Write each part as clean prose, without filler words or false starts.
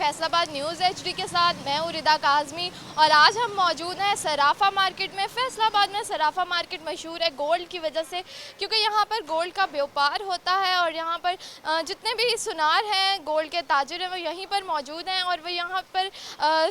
Faisalabad news HD के साथ मैं हूँ रिदा काज़मी और आज हम मौजूद हैं सराफा मार्केट में। फैसलाबाद में सराफा मार्केट मशहूर है गोल्ड की वजह से, क्योंकि यहाँ पर गोल्ड का व्यापार होता है और यहाँ पर जितने भी सुनार हैं, गोल्ड के ताजर हैं, वो यहीं पर मौजूद हैं और वो यहाँ पर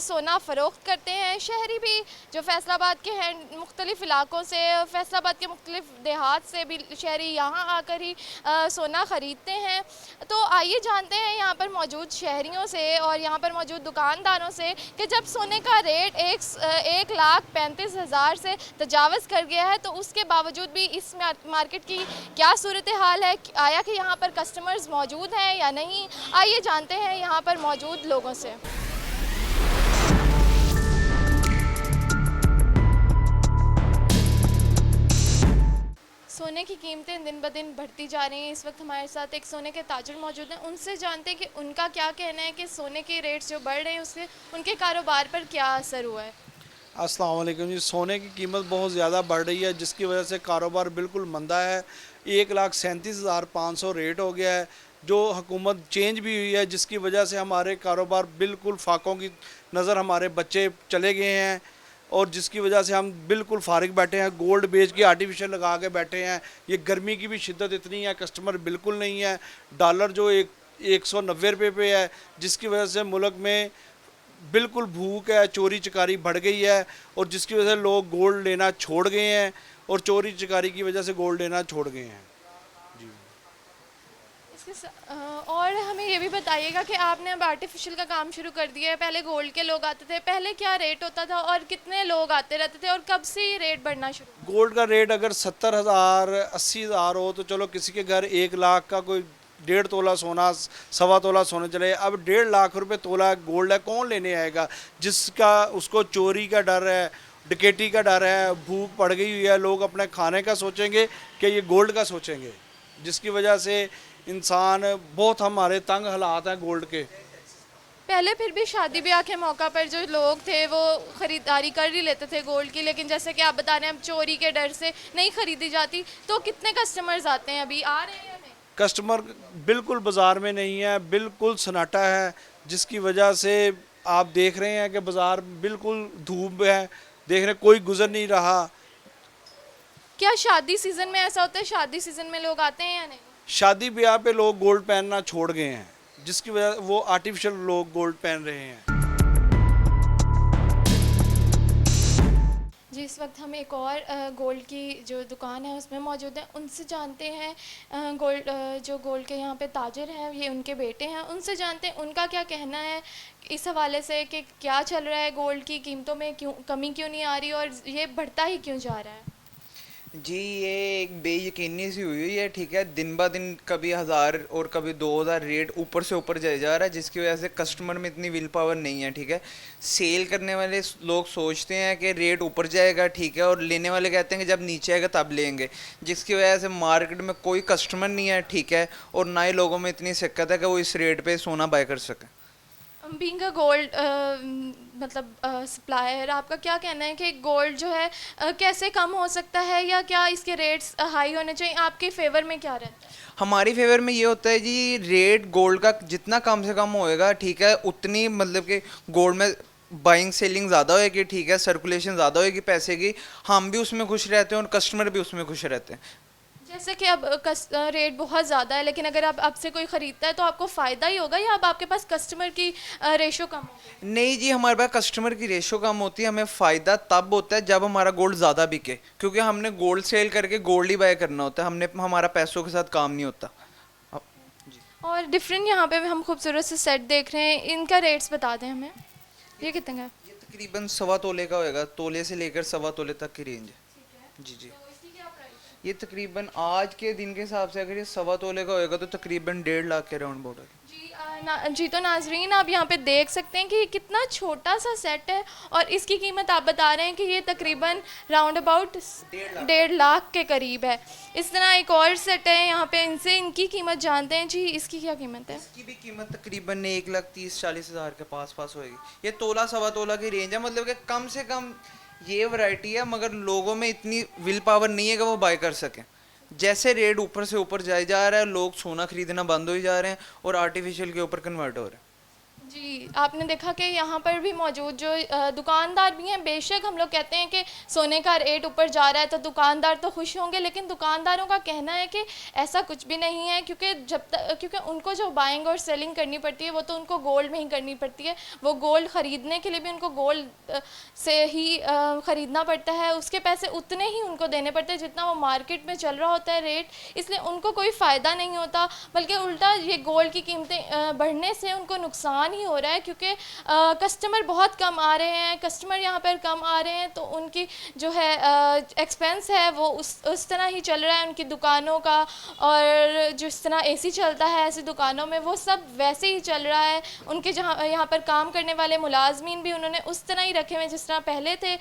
सोना फ़रोख्त करते हैं। शहरी भी जो फैसलाबाद के हैं मुख्तलिफ़ इलाकों से, फैसलाबाद के मुख्तलिफ़ देहात से भी शहरी यहाँ आकर ही सोना ख़रीदते हैं। तो आइए जानते हैं यहाँ पर मौजूद शहरियों से और यहाँ पर मौजूद दुकानदारों से कि जब सोने का रेट 1,35,000 से तजावज़ कर गया है तो उसके बावजूद भी इस मार्केट की क्या सूरत हाल है, आया कि यहाँ पर कस्टमर्स मौजूद हैं या नहीं। आइए जानते हैं यहाँ पर मौजूद लोगों से। सोने की कीमतें दिन ब दिन बढ़ती जा रही हैं। इस वक्त हमारे साथ एक सोने के ताजर मौजूद हैं, उनसे जानते हैं कि उनका क्या कहना है कि सोने के रेट्स जो बढ़ रहे हैं उससे उनके कारोबार पर क्या असर हुआ है। अस्सलाम वालेकुम जी। सोने की कीमत बहुत ज़्यादा बढ़ रही है जिसकी वजह से कारोबार बिल्कुल मंदा है। 1,37,500 रेट हो गया है। जो हुकूमत चेंज भी हुई है जिसकी वजह से हमारे कारोबार बिल्कुल फाकों की नज़र, हमारे बच्चे चले गए हैं और जिसकी वजह से हम बिल्कुल फारिग बैठे हैं। गोल्ड बेच के आर्टिफिशियल लगा के बैठे हैं। ये गर्मी की भी शिद्दत इतनी है, कस्टमर बिल्कुल नहीं है। डॉलर जो 190 रुपये पे है जिसकी वजह से मुल्क में बिल्कुल भूख है, चोरी चकारी बढ़ गई है और जिसकी वजह से लोग गोल्ड लेना छोड़ गए हैं और चोरी चकारी की वजह से गोल्ड लेना छोड़ गए हैं। और हमें ये भी बताइएगा कि आपने अब आर्टिफिशियल का काम शुरू कर दिया है। पहले गोल्ड के लोग आते थे, पहले क्या रेट होता था और कितने लोग आते रहते थे और कब से ये रेट बढ़ना शुरू? गोल्ड का रेट अगर 70,000 80,000 हो तो चलो किसी के घर 1 लाख का कोई 1.5 तोला सोना, 1.25 तोला सोना चले। अब 1.5 लाख रुपए तोला गोल्ड है, कौन लेने आएगा? जिसका उसको चोरी का डर है, डकैती का डर है, भूख पड़ गई हुई है, लोग अपने खाने का सोचेंगे कि ये गोल्ड का सोचेंगे, जिसकी वजह से इंसान बहुत हमारे तंग हालात हैं गोल्ड के। पहले फिर भी शादी ब्याह के मौका पर जो लोग थे वो ख़रीदारी कर ही लेते थे गोल्ड की, लेकिन जैसे कि आप बता रहे हैं अब चोरी के डर से नहीं ख़रीदी जाती। तो कितने कस्टमर्स आते हैं, अभी आ रहे हैं या नहीं? कस्टमर बिल्कुल बाज़ार में नहीं है, बिल्कुल सन्नाटा है, जिसकी वजह से आप देख रहे हैं कि बाज़ार बिल्कुल धूप है, देख रहे कोई गुजर नहीं रहा। क्या शादी सीज़न में ऐसा होता है, शादी सीज़न में लोग आते हैं या नहीं? शादी ब्याह पे लोग गोल्ड पहनना छोड़ गए हैं जिसकी वजह वो आर्टिफिशियल लोग गोल्ड पहन रहे हैं। जी, इस वक्त हम एक और गोल्ड की जो दुकान है उसमें मौजूद हैं, उनसे जानते हैं जो गोल्ड के यहाँ पे ताजर हैं, ये उनके बेटे हैं, उनसे जानते हैं उनका क्या कहना है इस हवाले से कि क्या चल रहा है, गोल्ड की कीमतों में क्यों कमी क्यों नहीं आ रही और ये बढ़ता ही क्यों जा रहा है। जी, ये एक बेयकीनी सी हुई है, ठीक है। दिन ब दिन कभी 1,000 और कभी 2,000 रेट ऊपर से ऊपर जाए जा रहा है, जिसकी वजह से कस्टमर में इतनी विल पावर नहीं है, ठीक है। सेल करने वाले लोग सोचते हैं कि रेट ऊपर जाएगा, ठीक है, और लेने वाले कहते हैं कि जब नीचे आएगा तब लेंगे, जिसकी वजह से मार्केट में कोई कस्टमर नहीं है, ठीक है, और ना ही लोगों में इतनी शिक्कत है कि वो इस रेट पर सोना बाय कर सकें। बीइंग अ गोल्ड सप्लायर, आपका क्या कहना है कि गोल्ड जो है कैसे कम हो सकता है या क्या इसके रेट्स हाई होने चाहिए? आपके फेवर में क्या रहता है? हमारी फेवर में ये होता है जी, रेट गोल्ड का जितना कम से कम होएगा, ठीक है, उतनी मतलब कि गोल्ड में बाइंग सेलिंग ज़्यादा होएगी, ठीक है, सर्कुलेशन ज़्यादा होएगी पैसे की, हम भी उसमें खुश रहते हैं और कस्टमर भी उसमें खुश रहते हैं। जैसे कि अब रेट बहुत ज़्यादा है, लेकिन अगर अब आपसे कोई ख़रीदता है तो आपको फ़ायदा ही होगा या अब आपके पास कस्टमर की रेशो कम होगी? नहीं जी, हमारे पास कस्टमर की रेशो कम होती है, हमें फ़ायदा तब होता है जब हमारा गोल्ड ज़्यादा बिके, क्योंकि हमने गोल्ड सेल करके गोल्ड ही बाय करना होता है, हमारा पैसों के साथ काम नहीं होता। और डिफरेंट यहाँ पे हम खूबसूरत से सेट देख रहे हैं, इनका रेट्स बता दें हमें, ये कितने का है? ये तकरीबन 1.25 तोले का होएगा, तोले से लेकर 1.25 तोले तक की रेंज है। जी जी, ये तकरीबन आज के दिन के हिसाब से अगर ये 1.25 तोले का होएगा तो तकरीबन 1.5 लाख के राउंड अबाउट है। जी तो नाजरीन, आप यहाँ पे देख सकते हैं कि ये कितना छोटा सा सेट है और इसकी कीमत आप बता रहे हैं कि ये तकरीबन राउंड अबाउट 1.5 लाख के करीब है। इस तरह एक और सेट है यहाँ पे, इनसे इनकी कीमत जानते हैं। जी, इसकी क्या कीमत है? इसकी भी कीमत तकरीबन 1,30,40,000 के पास होएगी। ये तोला 1.25 तोला की रेंज है, मतलब कि कम से कम ये वैरायटी है, मगर लोगों में इतनी विल पावर नहीं है कि वो बाय कर सकें। जैसे रेट ऊपर से ऊपर जाए जा रहा है, लोग सोना खरीदना बंद हो ही जा रहे हैं और आर्टिफिशियल के ऊपर कन्वर्ट हो रहे हैं। जी, आपने देखा कि यहाँ पर भी मौजूद जो दुकानदार भी हैं, बेशक हम लोग कहते हैं कि सोने का रेट ऊपर जा रहा है तो दुकानदार तो खुश होंगे, लेकिन दुकानदारों का कहना है कि ऐसा कुछ भी नहीं है, क्योंकि क्योंकि उनको जो बाइंग और सेलिंग करनी पड़ती है वो तो उनको गोल्ड में ही करनी पड़ती है। वो गोल्ड ख़रीदने के लिए भी उनको गोल्ड से ही ख़रीदना पड़ता है, उसके पैसे उतने ही उनको देने पड़ते हैं जितना वो मार्केट में चल रहा होता है रेट, इसलिए उनको कोई फ़ायदा नहीं होता, बल्कि उल्टा ये गोल्ड की कीमतें बढ़ने से उनको नुकसान ही हो रहा है, क्योंकि कस्टमर बहुत कम आ रहे हैं, कस्टमर यहाँ पर कम आ रहे हैं तो उनकी जो है एक्सपेंस है वो उस तरह ही चल रहा है उनकी दुकानों का, और जिस तरह एसी चलता है ऐसी दुकानों में वो सब वैसे ही चल रहा है। उनके जहाँ यहाँ पर काम करने वाले मुलाजमीन भी उन्होंने उस तरह ही रखे हुए जिस तरह पहले थे,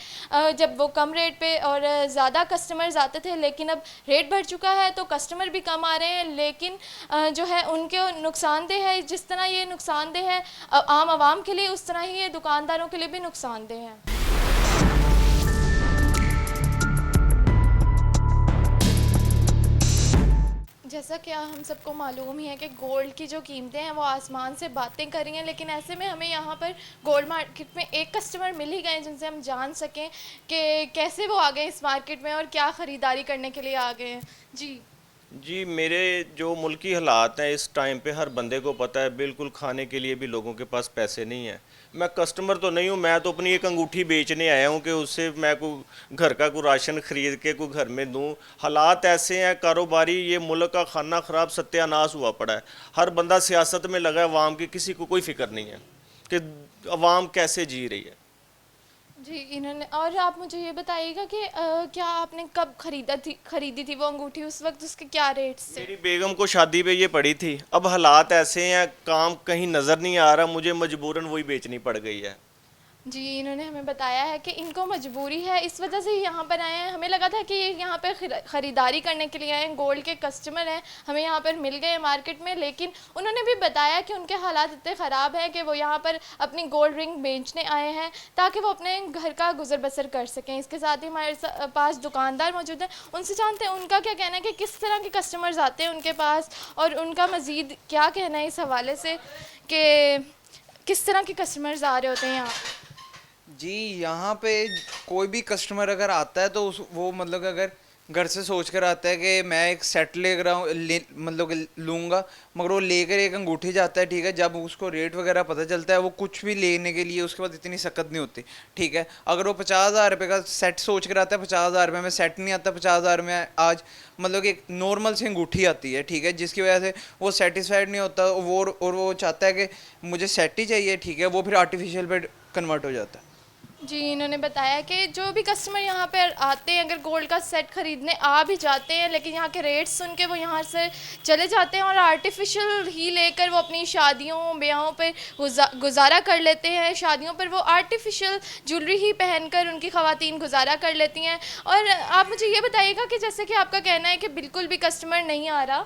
जब वो कम रेट पे और ज़्यादा कस्टमर्स आते थे, लेकिन अब रेट बढ़ चुका है तो कस्टमर भी कम आ रहे हैं, लेकिन जो है उनके नुकसानदेह है, जिस तरह ये नुकसानदेह है आम आवाम के लिए, उस तरह ही ये दुकानदारों के लिए भी नुकसानदेह है। जैसा कि हम सबको मालूम ही है कि गोल्ड की जो कीमतें हैं वो आसमान से बातें कर रही हैं, लेकिन ऐसे में हमें यहाँ पर गोल्ड मार्केट में एक कस्टमर मिल ही गए जिनसे हम जान सकें कि कैसे वो आ गए इस मार्केट में और क्या ख़रीदारी करने के लिए आ गए हैं। जी जी, मेरे जो मुल्की हालात हैं इस टाइम पे हर बंदे को पता है, बिल्कुल खाने के लिए भी लोगों के पास पैसे नहीं हैं। मैं कस्टमर तो नहीं हूँ, मैं तो अपनी एक अंगूठी बेचने आया हूँ कि उससे मैं कोई घर का कोई राशन ख़रीद के कोई घर में दूँ। हालात ऐसे हैं कारोबारी, ये मुल्क का खाना ख़राब सत्यानाश हुआ पड़ा है। हर बंदा सियासत में लगा है, अवाम की किसी को कोई फ़िक्र नहीं है कि अवाम कैसे जी रही है। जी, इन्होंने, और आप मुझे ये बताइएगा कि क्या आपने कब खरीदी थी वो अंगूठी, उस वक्त उसके क्या रेट्स थे? मेरी बेगम को शादी पे ये पड़ी थी। अब हालात ऐसे हैं, काम कहीं नज़र नहीं आ रहा, मुझे मजबूरन वही बेचनी पड़ गई है। जी, इन्होंने हमें बताया है कि इनको मजबूरी है, इस वजह से ही यहाँ पर आए हैं। हमें लगा था कि ये यहाँ पर ख़रीदारी करने के लिए आए हैं, गोल्ड के कस्टमर हैं, हमें यहाँ पर मिल गए मार्केट में, लेकिन उन्होंने भी बताया कि उनके हालात इतने ख़राब हैं कि वो यहाँ पर अपनी गोल्ड रिंग बेचने आए हैं ताकि वो अपने घर का गुजर बसर कर सकें। इसके साथ ही हमारे पास दुकानदार मौजूद हैं, उनसे जानते हैं उनका क्या कहना है कि किस तरह के कस्टमर्स आते हैं उनके पास, और उनका मज़ीद क्या कहना है इस हवाले से कि किस तरह के कस्टमर्स आ रहे होते हैं यहाँ। जी, यहाँ पे कोई भी कस्टमर अगर आता है तो वो मतलब अगर घर से सोच कर आता है कि मैं एक सेट ले रहा हूँ, मतलब लूँगा, मगर वो लेकर एक अंगूठी जाता है, ठीक है। जब उसको रेट वगैरह पता चलता है वो कुछ भी लेने के लिए उसके बाद इतनी सख्त नहीं होती, ठीक है। अगर वो 50,000 रुपये का सेट सोच कर आता है, 50,000 रुपये में सेट नहीं आता, 50,000 में आज मतलब एक नॉर्मल सी अंगूठी आती है, ठीक है, जिसकी वजह से वो सेटिस्फाइड नहीं होता वो, और वो चाहता है कि मुझे सेट ही चाहिए, ठीक है, वो फिर आर्टिफिशियल पे कन्वर्ट हो जाता है। जी, इन्होंने बताया कि जो भी कस्टमर यहाँ पर आते हैं, अगर गोल्ड का सेट ख़रीदने आ भी जाते हैं, लेकिन यहाँ के रेट्स सुन के वो यहाँ से चले जाते हैं और आर्टिफिशियल ही लेकर वो अपनी शादियों ब्याहों पे गुजारा कर लेते हैं। शादियों पर वो आर्टिफिशियल ज्वेलरी ही पहनकर उनकी ख़वातीन गुजारा कर लेती हैं। और आप मुझे ये बताइएगा कि जैसे कि आपका कहना है कि बिल्कुल भी कस्टमर नहीं आ रहा,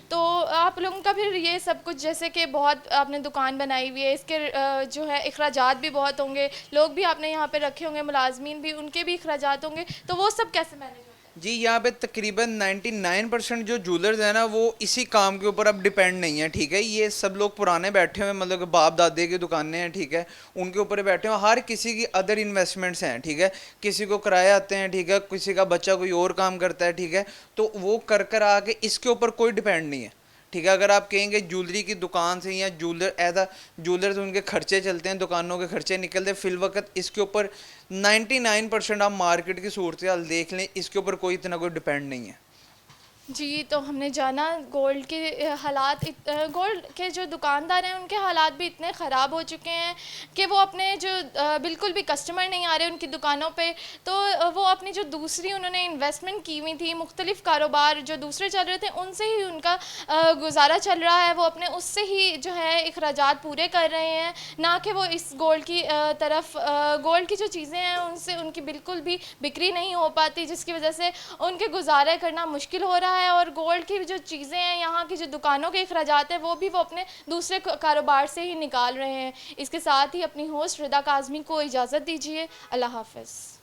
तो आप लोगों का फिर ये सब कुछ, जैसे कि बहुत आपने दुकान बनाई हुई है, इसके जो है अखराजात भी बहुत होंगे, लोग भी आपने यहाँ पे रखे होंगे, मुलाजमीन भी, उनके भी अखराजात होंगे, तो वो सब कैसे मैनेज होता है? जी, यहाँ पे तकरीबन 99% जो जूलर्स हैं ना वो इसी काम के ऊपर अब डिपेंड नहीं है, ठीक है। ये सब लोग पुराने बैठे हुए, मतलब बाप दादे की दुकानें हैं, ठीक है, उनके ऊपर बैठे हुए। हर किसी की अदर इन्वेस्टमेंट्स हैं, ठीक है, किसी को किराए आते हैं, ठीक है, किसी का बच्चा कोई और काम करता है, ठीक है, तो वो कर आके इसके ऊपर कोई डिपेंड नहीं है, ठीक है। अगर आप कहेंगे ज्वेलरी की दुकान से या ज्वेलर से उनके खर्चे चलते हैं, दुकानों के खर्चे निकलते हैं, फिल वक्त इसके ऊपर 99% आप मार्केट की सूरत हाल देख लें, इसके ऊपर कोई इतना कोई डिपेंड नहीं है। जी, तो हमने जाना गोल्ड के हालात, गोल्ड के जो दुकानदार हैं उनके हालात भी इतने ख़राब हो चुके हैं कि वो अपने जो बिल्कुल भी कस्टमर नहीं आ रहे उनकी दुकानों पे, तो वो अपनी जो दूसरी उन्होंने इन्वेस्टमेंट की हुई थी, मुख्तलिफ़ कारोबार जो दूसरे चल रहे थे उनसे ही उनका गुजारा चल रहा है। वो अपने उससे ही जो है अखराजात पूरे कर रहे हैं, ना कि वो इस गोल्ड की तरफ, गोल्ड की जो चीज़ें हैं उनसे उनकी बिल्कुल भी बिक्री नहीं हो पाती, जिसकी वजह से उनके गुजारा करना मुश्किल हो रहा है। और गोल्ड की जो चीज़ें हैं, यहाँ की जो दुकानों के अखराजात हैं, वो भी वो अपने दूसरे कारोबार से ही निकाल रहे हैं। इसके साथ ही अपनी होस्ट रिदा काज़मी को इजाज़त दीजिए। अल्लाह हाफ़िज़।